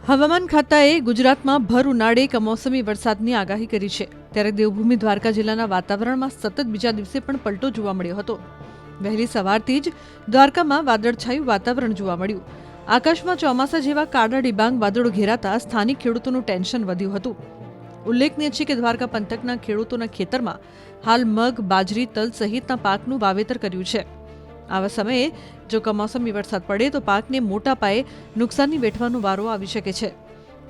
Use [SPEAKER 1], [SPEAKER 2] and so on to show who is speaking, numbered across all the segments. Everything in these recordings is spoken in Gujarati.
[SPEAKER 1] હવામાન ખાતાએ ગુજરાતમાં ભર ઉનાળે કમોસમી વરસાદની આગાહી કરી છે। ત્યારે દેવભૂમિ દ્વારકા જિલ્લાના વાતાવરણમાં સતત બીજા દિવસે પણ પલટો જોવા મળ્યો હતો। વહેલી સવારથી જ દ્વારકામાં વાદળછાયું વાતાવરણ જોવા મળ્યું। આકાશમાં ચોમાસા જેવા કાળા ડિબાંગ વાદળો ઘેરાતા સ્થાનિક ખેડૂતોનું ટેન્શન વધ્યું હતું। ઉલ્લેખનીય છે કે દ્વારકા પંથકના ખેડૂતોના ખેતરમાં હાલ મગ, બાજરી, તલ સહિતના પાકનું વાવેતર કર્યું છે। આવા સમયે જો કમોસમી વરસાદ પડે તો પાકને મોટા પાયે નુકસાની વેઠવાનો વારો આવી શકે છે।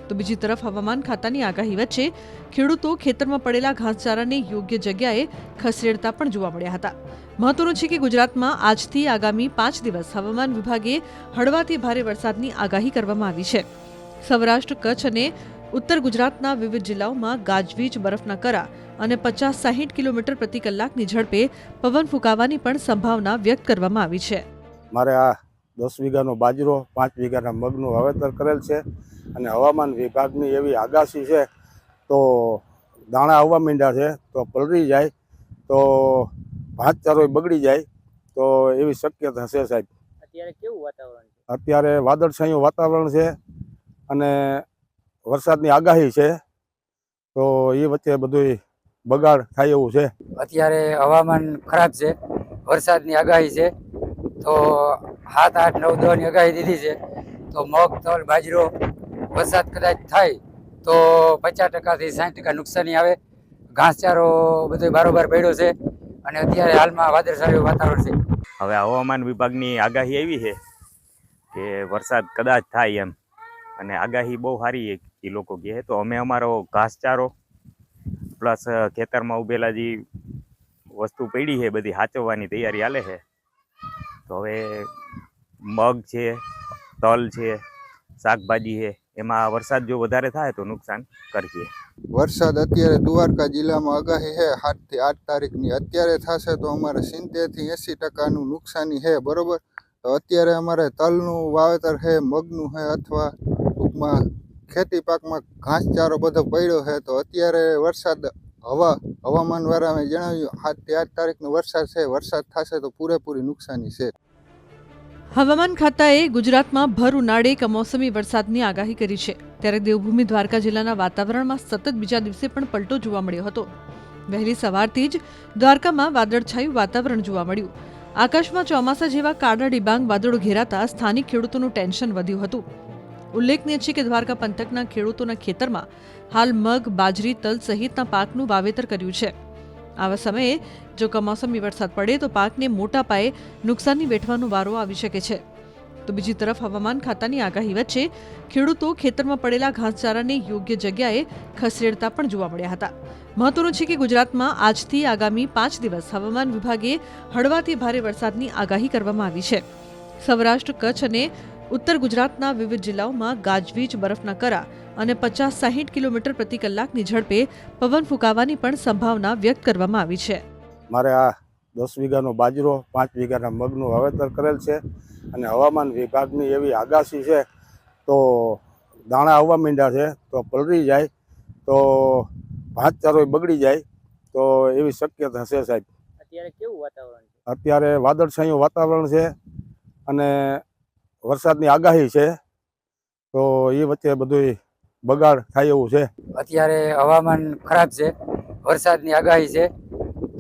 [SPEAKER 1] તો બીજી તરફ હવામાન ખાતાની આગાહી વચ્ચે ખેડૂતો ખેતરમાં પડેલા ઘાસચારાને યોગ્ય જગ્યાએ ખસેડતા પણ જોવા મળ્યા હતા। મહત્વનું છે કે ગુજરાતમાં આજથી આગામી 5 દિવસ હવામાન વિભાગે હળવાથી ભારે વરસાદની આગાહી કરવામાં આવી છે। સૌરાષ્ટ્ર, કચ્છ અને ઉત્તર ગુજરાતના વિવિધ જિલ્લાઓમાં ગાજવીજ, બરફના કરા અને 50-60 કિલોમીટર પ્રતિ કલાકની ઝડપે પવન ફૂંકાવાની પણ સંભાવના વ્યક્ત કરવામાં આવી છે।
[SPEAKER 2] મારે આ 10 વીઘાનો બાજરો, 5 વીઘાના મગનું વાવેતર કરેલ છે અને હવામાન વિભાગની એવી આગાહી છે તો દાણા આવવા માંડ્યા છે તો પલળી જાય તો ઘાસચારો બગડી જાય તો એવી શક્યતા છે સાહેબ।
[SPEAKER 3] અત્યારે કેવું વાતાવરણ છે?
[SPEAKER 2] અત્યારે વાદળછાયું વાતાવરણ છે અને વરસાદની આગાહી છે તો એ વચ્ચે બધું બગાડ થાય એવું છે।
[SPEAKER 4] અત્યારે હવામાન ખરાબ છે, વરસાદની આગાહી છે તો 7, 8, 9, 10 ની આગાહી દીધી છે તો મગ, તલ, બાજરો વરસાદ કદાચ થાય તો 50% થી 60% નુકસાની આવે। ઘાસચારો બધો બારોબાર પડ્યો છે અને અત્યારે હાલમાં વાદળછાયું વાતાવરણ છે।
[SPEAKER 5] હવે હવામાન વિભાગની આગાહી એવી છે કે વરસાદ કદાચ થાય એમ, અને આગાહી બહુ સારી એ લોકો કહે તો અમે અમારો ઘાસચારો પ્લસ ખેતરમાં ઉભેલા જે વસ્તુ પડી છે બધી સાચવવાની તૈયારી હાલે છે। તો હવે મગ છે, તલ છે, શાકભાજી છે, એમાં વરસાદ જો વધારે થાય તો નુકસાન કરશે।
[SPEAKER 6] વરસાદ અત્યારે દ્વારકા જિલ્લામાં આગાહી છે 7 થી 8 તારીખની। અત્યારે થશે તો અમારે 70 થી 80% નુકસાની છે, બરોબર। તો અત્યારે અમારે તલનું વાવેતર છે, મગનું છે, અથવા ટૂંકમાં ખેતી પાકમાં ઘાસચારો બધો પડ્યો છે તો અત્યારે વરસાદ હવામાન વાળાએ જણાવ્યું 7 થી 8 તારીખનો વરસાદ છે। વરસાદ થશે તો પૂરેપૂરી નુકસાની છે।
[SPEAKER 1] હવામાન ખાતાએ ગુજરાતમાં ભર ઉનાળે કમોસમી વરસાદની આગાહી કરી છે। ત્યારે દેવભૂમિ દ્વારકા જિલ્લાના વાતાવરણમાં સતત બીજા દિવસે પણ પલટો જોવા મળ્યો હતો। વહેલી સવારથી જ દ્વારકામાં વાદળછાયું વાતાવરણ જોવા મળ્યું। આકાશમાં ચોમાસા જેવા કાળા ડિબાંગ વાદળો ઘેરાતા સ્થાનિક ખેડૂતોનું ટેન્શન વધ્યું હતું। ઉલ્લેખનીય છે કે દ્વારકા પંથકના ખેડૂતોના ખેતરમાં હાલ મગ, બાજરી, તલ સહિતના પાકનું વાવેતર કર્યું છે। આવા સમયે જો કમોસમી વરસાદ પડે તો પાકને મોટા પાયે નુકસાની વેઠવાનો વારો આવી શકે છે। તો બીજી તરફ હવામાન ખાતાની આગાહી વચ્ચે ખેડૂતો ખેતરમાં પડેલા ઘાસચારાને યોગ્ય જગ્યાએ ખસેડતા પણ જોવા મળ્યા હતા। મહત્વનું છે કે ગુજરાતમાં આજથી આગામી 5 દિવસ હવામાન વિભાગે હળવાથી ભારે વરસાદની આગાહી કરવામાં આવી છે। સૌરાષ્ટ્ર, કચ્છ અને ઉત્તર ગુજરાતના વિવિધ જિલ્લાઓમાં ગાજવીજ, બરફના કરા અને 50-60 કિલોમીટર પ્રતિ કલાકની ઝડપે પવન ફૂંકાવાની પણ સંભાવના વ્યક્ત કરવામાં આવી છે।
[SPEAKER 2] મારે આ 10 વીઘાનો બાજરો, 5 વીઘાના મગનું વાવેતર કરેલ છે અને હવામાન વિભાગની એવી આગાહી છે તો દાણા આવવા માંડ્યા છે તો પલળી જાય તો ઘાસચારો બગડી જાય તો એવી શક્યતા છે સાહેબ।
[SPEAKER 3] અત્યારે કેવું વાતાવરણ છે?
[SPEAKER 2] અત્યારે વાદળછાયું વાતાવરણ છે અને વરસાદની આગાહી છે તો એ વચ્ચે બધું બગાડ થાય એવું છે।
[SPEAKER 4] અત્યારે હવામાન ખરાબ છે, વરસાદની આગાહી છે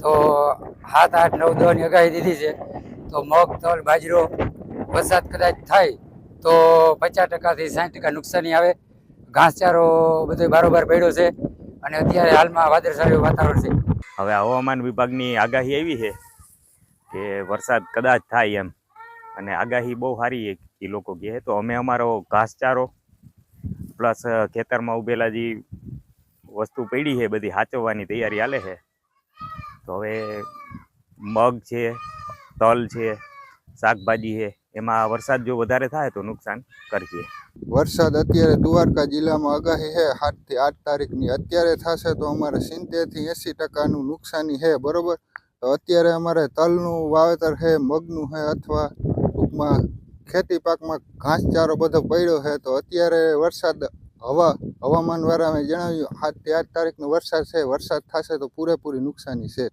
[SPEAKER 4] તો 7, 8, 9, 10 ની આગાહી દીધી છે તો મગ, તલ, બાજરો વરસાદ કદાચ થાય તો 50% થી 60% નુકસાની આવે। ઘાસચારો બધો બારોબાર પડ્યો છે અને અત્યારે હાલમાં વાદળછાયું વાતાવરણ છે।
[SPEAKER 5] હવે હવામાન વિભાગની આગાહી એવી છે કે વરસાદ કદાચ થાય એમ, અને આગાહી બહુ સારી એ લોકો કહે તો અમે અમારો ઘાસચારો પ્લસ ખેતરમાં ઉભેલા જે વસ્તુ પડી છે બધી સાચવવાની તૈયારી હાલે છે। તો હવે મગ છે, તલ છે, શાકભાજી છે, એમાં વરસાદ જો વધારે થાય તો નુકસાન કરશે।
[SPEAKER 6] વરસાદ અત્યારે દ્વારકા જિલ્લામાં આગાહી છે 7 થી 8 તારીખની। અત્યારે થશે તો અમારે 70 થી 80% નુકસાની છે, બરોબર। તો અત્યારે અમારે તલનું વાવેતર છે, મગનું છે, અથવા ટૂંકમાં ખેતી પાકમાં ઘાસચારો બધો પડ્યો છે તો અત્યારે વરસાદ હવામાન વાળાએ જણાવ્યું 7 થી 8 તારીખનો વરસાદ છે। વરસાદ થશે તો પૂરેપૂરી નુકસાની છે।